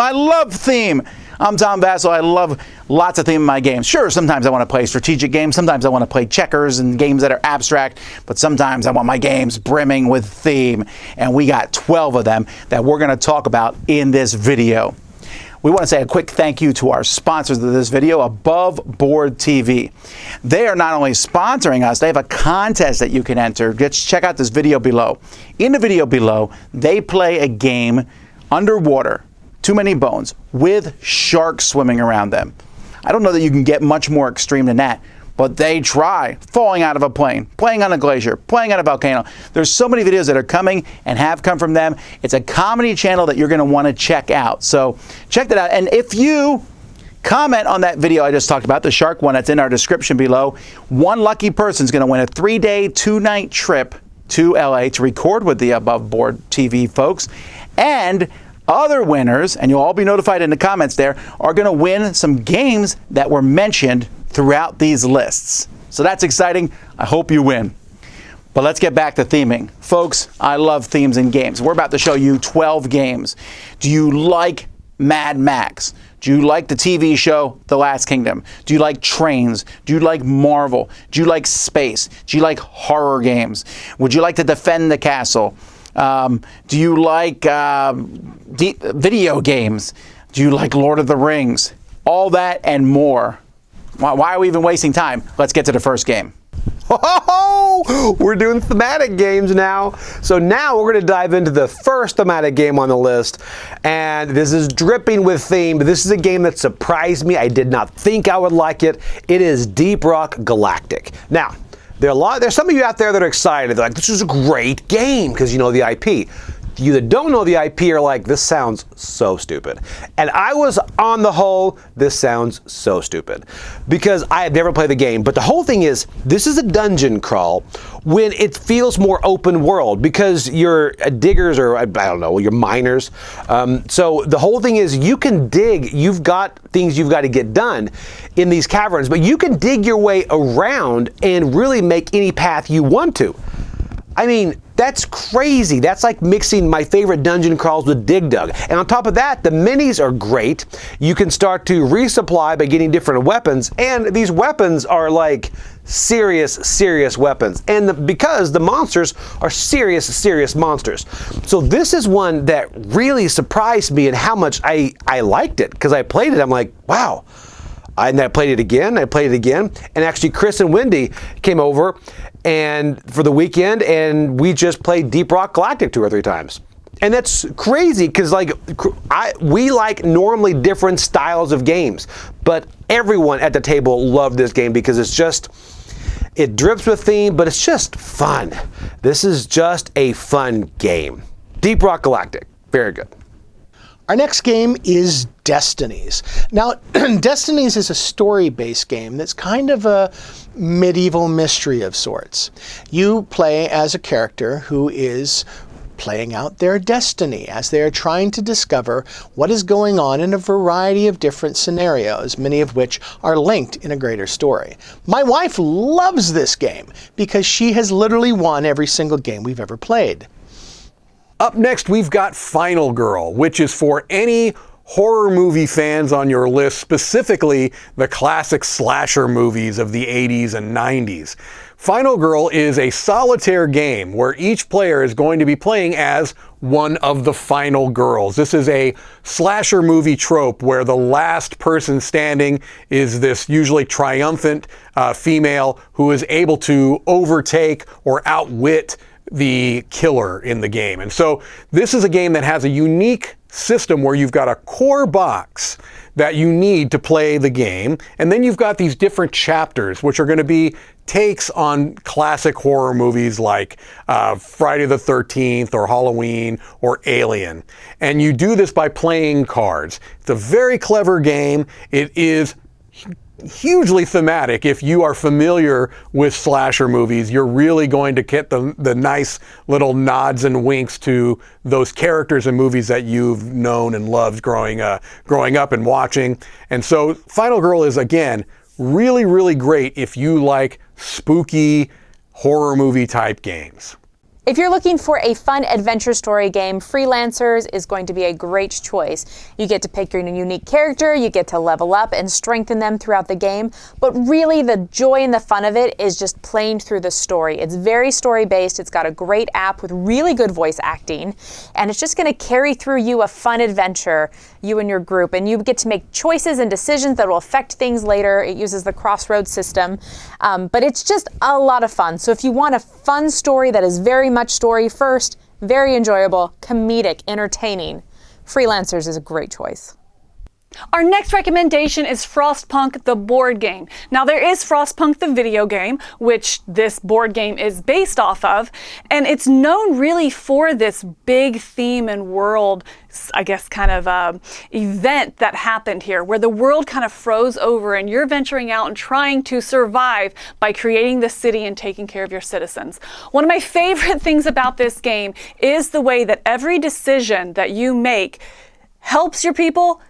I love theme. I'm Tom Vassell. I love lots of theme in my games. Sure, sometimes I want to play strategic games. Sometimes I want to play checkers and games that are abstract. But sometimes I want my games brimming with theme. And we got 12 of them that we're going to talk about in this video. We want to say a quick thank you to our sponsors of this video, Above Board TV. They are not only sponsoring us, they have a contest that you can enter. Just check out this video below. In the video below, they play a game underwater, Too Many Bones, with sharks swimming around them. I don't know that you can get much more extreme than that, but they try. Falling out of a plane, playing on a glacier, playing on a volcano. There's so many videos that are coming and have come from them. It's a comedy channel that you're going to want to check out. So check that out. And if you comment on that video I just talked about, the shark one that's in our description below, one lucky person is going to win a 3-day, 2-night trip to LA to record with the Above Board TV folks. And other winners, and you'll all be notified in the comments there, are going to win some games that were mentioned throughout these lists. So that's exciting. I hope you win. But let's get back to theming. Folks, I love themes in games. We're about to show you 12 games. Do you like Mad Max? Do you like the TV show The Last Kingdom? Do you like trains? Do you like Marvel? Do you like space? Do you like horror games? Would you like to defend the castle? Do you like video games? Do you like Lord of the Rings? All that and more. Why are we even wasting time? Let's get to the first game. Oh, we're doing thematic games now. So now we're going to dive into the first thematic game on the list. And this is dripping with theme. This is a game that surprised me. I did not think I would like it. It is Deep Rock Galactic. Now, there's some of you out there that are excited. They're like, this is a great game because you know the IP. You that don't know the IP are like, this sounds so stupid. And I was on the whole, this sounds so stupid. Because I have never played the game, but the whole thing is, this is a dungeon crawl when it feels more open world because you're diggers or, I don't know, you're miners. So the whole thing is you can dig, you've got things you've got to get done in these caverns, but you can dig your way around and really make any path you want to. I mean, that's crazy. That's like mixing my favorite dungeon crawls with Dig Dug. And on top of that, the minis are great. You can start to resupply by getting different weapons. And these weapons are like serious weapons. And because the monsters are serious monsters. So this is one that really surprised me in how much I liked it. Because I played it, I'm like, wow. And I played it again, and actually Chris and Wendy came over and for the weekend, and we just played Deep Rock Galactic 2 or 3 times. And that's crazy because like we like normally different styles of games, but everyone at the table loved this game because it drips with theme, but it's just fun. This is just a fun game. Deep Rock Galactic, very good. Our next game is Destinies. Now, Destinies is a story-based game that's kind of a medieval mystery of sorts. You play as a character who is playing out their destiny as they are trying to discover what is going on in a variety of different scenarios, many of which are linked in a greater story. My wife loves this game because she has literally won every single game we've ever played. Up next, we've got Final Girl, which is for any horror movie fans on your list, specifically the classic slasher movies of the 80s and 90s. Final Girl is a solitaire game where each player is going to be playing as one of the final girls. This is a slasher movie trope where the last person standing is this usually triumphant female who is able to overtake or outwit the killer in the game. And so this is a game that has a unique system where you've got a core box that you need to play the game, and then you've got these different chapters which are going to be takes on classic horror movies like Friday the 13th or Halloween or Alien. And you do this by playing cards. It's a very clever game. It is hugely thematic. If you are familiar with slasher movies, you're really going to get the nice little nods and winks to those characters in movies that you've known and loved growing up and watching. And so Final Girl is, again, really great if you like spooky horror movie type games. If you're looking for a fun adventure story game, Freelancers is going to be a great choice. You get to pick your unique character, you get to level up and strengthen them throughout the game, but really the joy and the fun of it is just playing through the story. It's very story-based, it's got a great app with really good voice acting, and it's just going to carry through you a fun adventure, you and your group, and you get to make choices and decisions that will affect things later. It uses the crossroads system, but it's just a lot of fun. So if you want a fun story that is very much story first, very enjoyable, comedic, entertaining, Freelancers is a great choice. Our next recommendation is Frostpunk, the board game. Now there is Frostpunk, the video game, which this board game is based off of, and it's known really for this big theme and world, I guess, kind of event that happened here, where the world kind of froze over and you're venturing out and trying to survive by creating the city and taking care of your citizens. One of my favorite things about this game is the way that every decision that you make helps your people,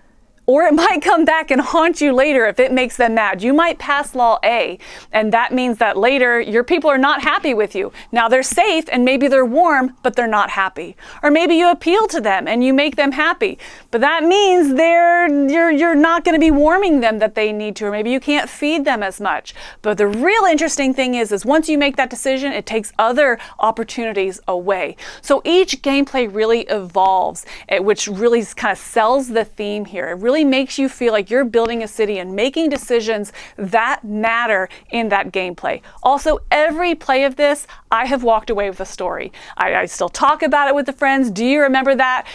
or it might come back and haunt you later if it makes them mad. You might pass law A, and that means that later your people are not happy with you. Now they're safe and maybe they're warm, but they're not happy. Or maybe you appeal to them and you make them happy, but that means you're not going to be warming them that they need to, or maybe you can't feed them as much. But the real interesting thing is once you make that decision, it takes other opportunities away. So each gameplay really evolves, which really kind of sells the theme here. It really makes you feel like you're building a city and making decisions that matter in that gameplay. Also, every play of this, I have walked away with a story. I still talk about it with the friends. Do you remember that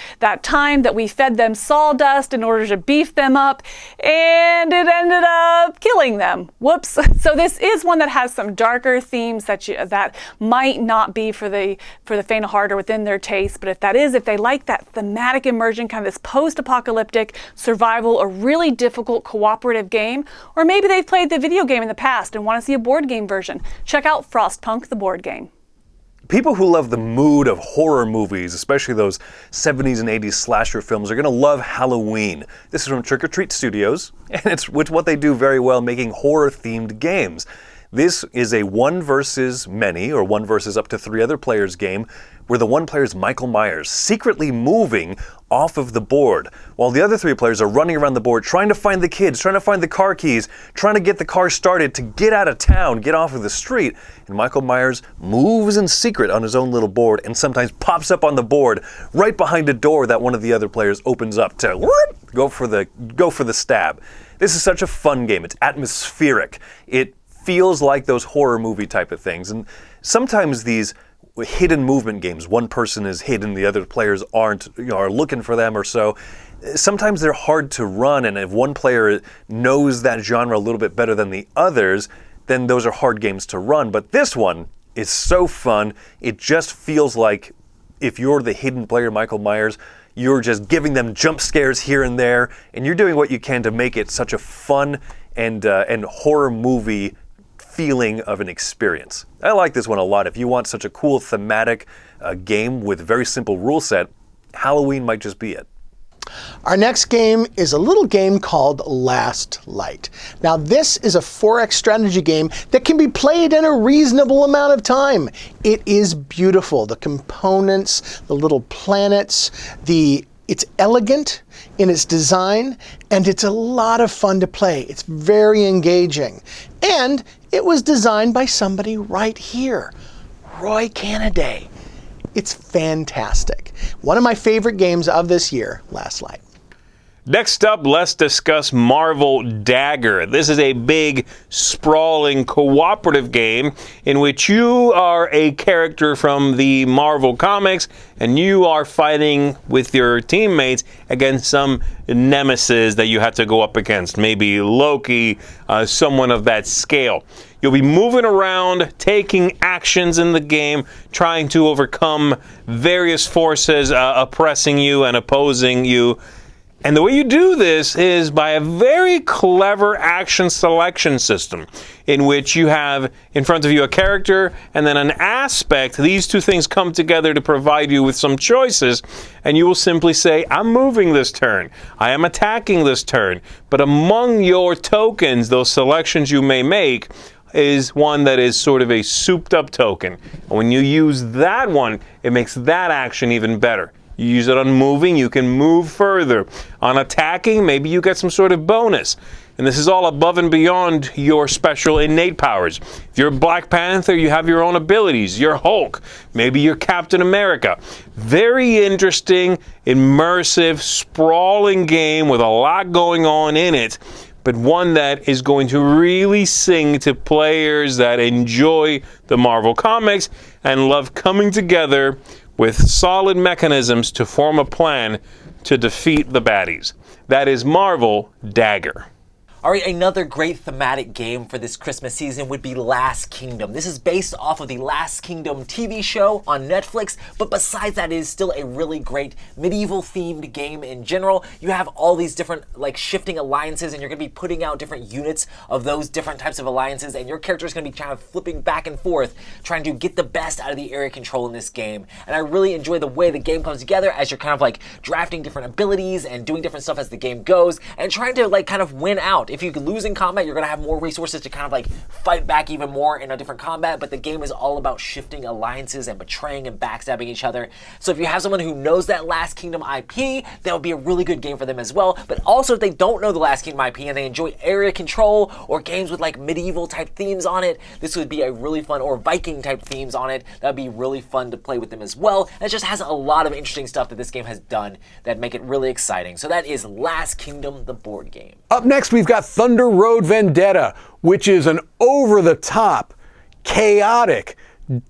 time that we fed them sawdust in order to beef them up and it ended up killing them? Whoops. So this is one that has some darker themes that might not be for the faint of heart or within their taste, but if they like that thematic immersion, kind of this post-apocalyptic survival, a really difficult cooperative game, or maybe they've played the video game in the past and want to see a board game version, check out Frostpunk, the board game. People who love the mood of horror movies, especially those 70s and 80s slasher films, are going to love Halloween. This is from Trick or Treat Studios, and it's what they do very well, making horror-themed games. This is a one versus many, or one versus up to 3 other players game, where the one player is Michael Myers, secretly moving off of the board, while the other 3 players are running around the board trying to find the kids, trying to find the car keys, trying to get the car started to get out of town, get off of the street. And Michael Myers moves in secret on his own little board and sometimes pops up on the board right behind a door that one of the other players opens up to go for the stab. This is such a fun game. It's atmospheric. It feels like those horror movie type of things. And sometimes these hidden movement games, one person is hidden, the other players aren't, are looking for them or so. Sometimes they're hard to run, and if one player knows that genre a little bit better than the others, then those are hard games to run. But this one is so fun. It just feels like if you're the hidden player, Michael Myers, you're just giving them jump scares here and there, and you're doing what you can to make it such a fun and horror movie feeling of an experience. I like this one a lot. If you want such a cool thematic game with a very simple rule set, Halloween might just be it. Our next game is a little game called Last Light. Now this is a 4X strategy game that can be played in a reasonable amount of time. It is beautiful. The components, the little planets, it's elegant in its design, and it's a lot of fun to play. It's very engaging. And it was designed by somebody right here, Roy Cannaday. It's fantastic. One of my favorite games of this year, Last Light. Next up, let's discuss Marvel Dagger. This is a big, sprawling, cooperative game in which you are a character from the Marvel Comics and you are fighting with your teammates against some nemesis that you have to go up against. Maybe Loki, someone of that scale. You'll be moving around, taking actions in the game, trying to overcome various forces oppressing you and opposing you. And the way you do this is by a very clever action selection system in which you have in front of you a character and then an aspect. These two things come together to provide you with some choices, and you will simply say, I'm moving this turn, I am attacking this turn. But among your tokens, those selections you may make, is one that is sort of a souped up token. And when you use that one, it makes that action even better. You use it on moving, you can move further. On attacking, maybe you get some sort of bonus. And this is all above and beyond your special innate powers. If you're Black Panther, you have your own abilities. You're Hulk. Maybe you're Captain America. Very interesting, immersive, sprawling game with a lot going on in it, but one that is going to really sing to players that enjoy the Marvel Comics and love coming together with solid mechanisms to form a plan to defeat the baddies. That is Marvel Dagger. All right, another great thematic game for this Christmas season would be Last Kingdom. This is based off of the Last Kingdom TV show on Netflix, but besides that, it is still a really great medieval-themed game in general. You have all these different, like, shifting alliances, and you're going to be putting out different units of those different types of alliances, and your character is going to be kind of flipping back and forth, trying to get the best out of the area control in this game. And I really enjoy the way the game comes together as you're kind of, like, drafting different abilities and doing different stuff as the game goes, and trying to, like, kind of win out. If you lose in combat, you're going to have more resources to kind of like fight back even more in a different combat, but the game is all about shifting alliances and betraying and backstabbing each other. So if you have someone who knows that Last Kingdom IP, that would be a really good game for them as well. But also if they don't know the Last Kingdom IP and they enjoy area control or games with like medieval type themes on it, this would be a really fun, or Viking type themes on it, that would be really fun to play with them as well. And it just has a lot of interesting stuff that this game has done that make it really exciting. So that is Last Kingdom, the board game. Up next, we've got Thunder Road Vendetta, which is an over-the-top, chaotic,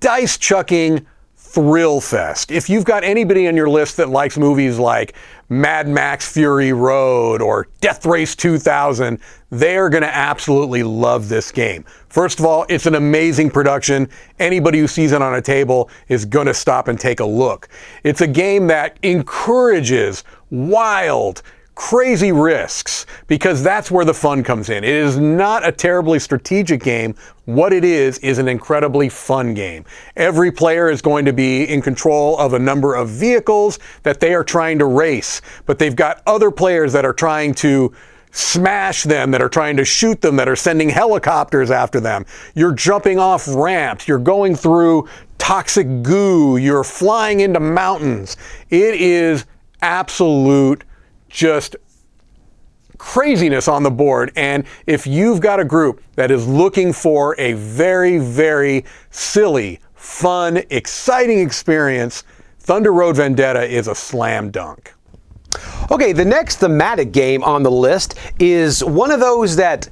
dice-chucking thrill fest. If you've got anybody on your list that likes movies like Mad Max Fury Road or Death Race 2000, they're going to absolutely love this game. First of all, it's an amazing production. Anybody who sees it on a table is going to stop and take a look. It's a game that encourages wild, crazy risks, because that's where the fun comes in. It is not a terribly strategic game. What it is an incredibly fun game. Every player is going to be in control of a number of vehicles that they are trying to race, but they've got other players that are trying to smash them, that are trying to shoot them, that are sending helicopters after them. You're jumping off ramps, you're going through toxic goo, you're flying into mountains. It is absolute just craziness on the board. And if you've got a group that is looking for a very, very silly, fun, exciting experience, Thunder Road Vendetta is a slam dunk. Okay, the next thematic game on the list is one of those that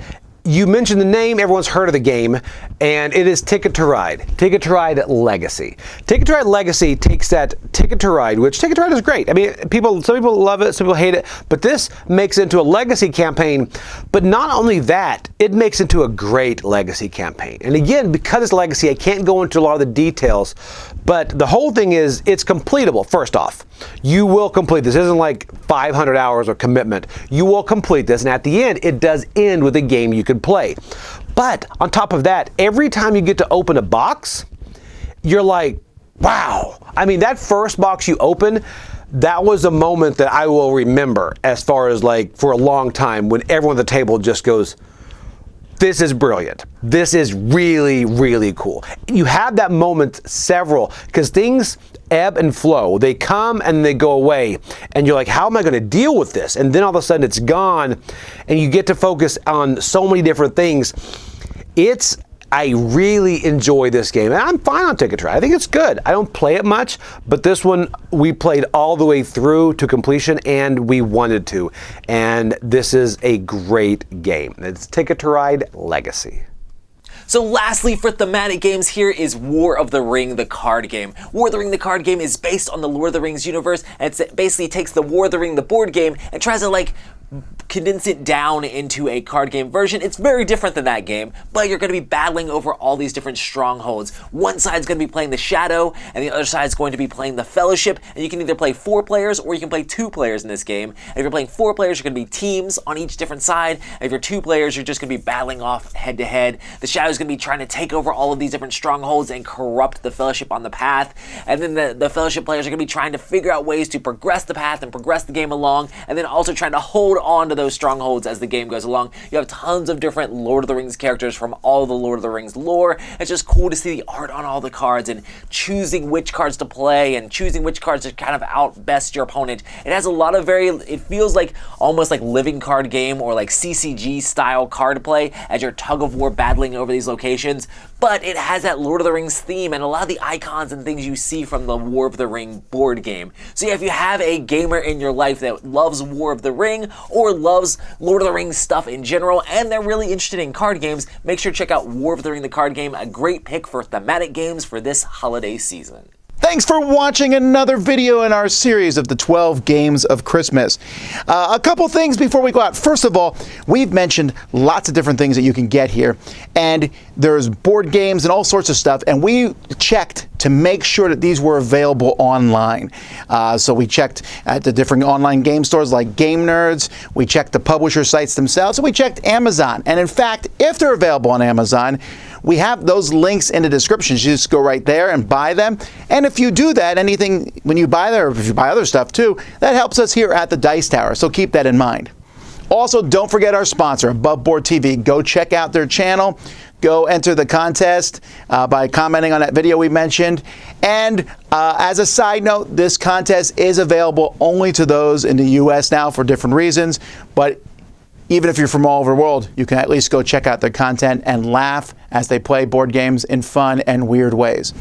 you mentioned the name, everyone's heard of the game, and it is Ticket to Ride. Ticket to Ride Legacy. Ticket to Ride Legacy takes that Ticket to Ride, which Ticket to Ride is great. I mean, some people love it, some people hate it, but this makes it into a legacy campaign. But not only that, it makes it into a great legacy campaign. And again, because it's legacy, I can't go into a lot of the details, but the whole thing is it's completable. First off, you will complete this. It isn't like 500 hours of commitment. You will complete this, and at the end, it does end with a game you can play. But on top of that, every time you get to open a box, you're like, wow. I mean, that first box you open, that was a moment that I will remember as far as like for a long time, when everyone at the table just goes, this is brilliant. This is really, really cool. You have that moment several, because things ebb and flow. They come and they go away. And you're like, how am I going to deal with this? And then all of a sudden it's gone. And you get to focus on so many different things. I really enjoy this game. And I'm fine on Ticket to Ride. I think it's good. I don't play it much, but this one we played all the way through to completion, and we wanted to. And this is a great game. It's Ticket to Ride Legacy. So lastly, for thematic games, here is War of the Ring, the card game. War of the Ring, the card game is based on the Lord of the Rings universe, and it basically takes the War of the Ring, the board game, and tries to like condense it down into a card game version. It's very different than that game, but you're going to be battling over all these different strongholds. One side's going to be playing the Shadow, and the other side's going to be playing the Fellowship, and you can either play 4 players or you can play 2 players in this game. And if you're playing 4 players, you're going to be teams on each different side. And if you're 2 players, you're just going to be battling off head to head. The Shadow's going to be trying to take over all of these different strongholds and corrupt the Fellowship on the path. And then the Fellowship players are going to be trying to figure out ways to progress the path and progress the game along, and then also trying to hold on to those strongholds as the game goes along. You have tons of different Lord of the Rings characters from all the Lord of the Rings lore. It's just cool to see the art on all the cards and choosing which cards to play and choosing which cards to kind of outbest your opponent. It has a lot of it feels like almost like living card game or like CCG style card play as you're tug of war battling over these locations, but it has that Lord of the Rings theme and a lot of the icons and things you see from the War of the Ring board game. So yeah, if you have a gamer in your life that loves War of the Ring or loves Lord of the Rings stuff in general and they're really interested in card games, make sure to check out War of the Ring the card game, a great pick for Thematic Games for this holiday season. Thanks for watching another video in our series of the 12 Games of Christmas. A couple things before we go out. First of all, we've mentioned lots of different things that you can get here, and there's board games and all sorts of stuff, and we checked to make sure that these were available online. So we checked at the different online game stores like Game Nerds, we checked the publisher sites themselves, and we checked Amazon. And in fact, if they're available on Amazon, we have those links in the description. You just go right there and buy them. And if you do that, anything, when you buy there, or if you buy other stuff too, that helps us here at the Dice Tower. So keep that in mind. Also, don't forget our sponsor, Aboveboard TV. Go check out their channel. Go enter the contest by commenting on that video we mentioned. And as a side note, this contest is available only to those in the US now for different reasons. But even if you're from all over the world, you can at least go check out their content and laugh as they play board games in fun and weird ways.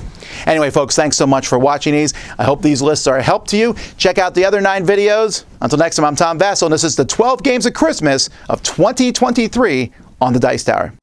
Anyway, folks, thanks so much for watching these. I hope these lists are a help to you. Check out the other 9 videos. Until next time, I'm Tom Vassell, and this is the 12 Games of Christmas of 2023 on the Dice Tower.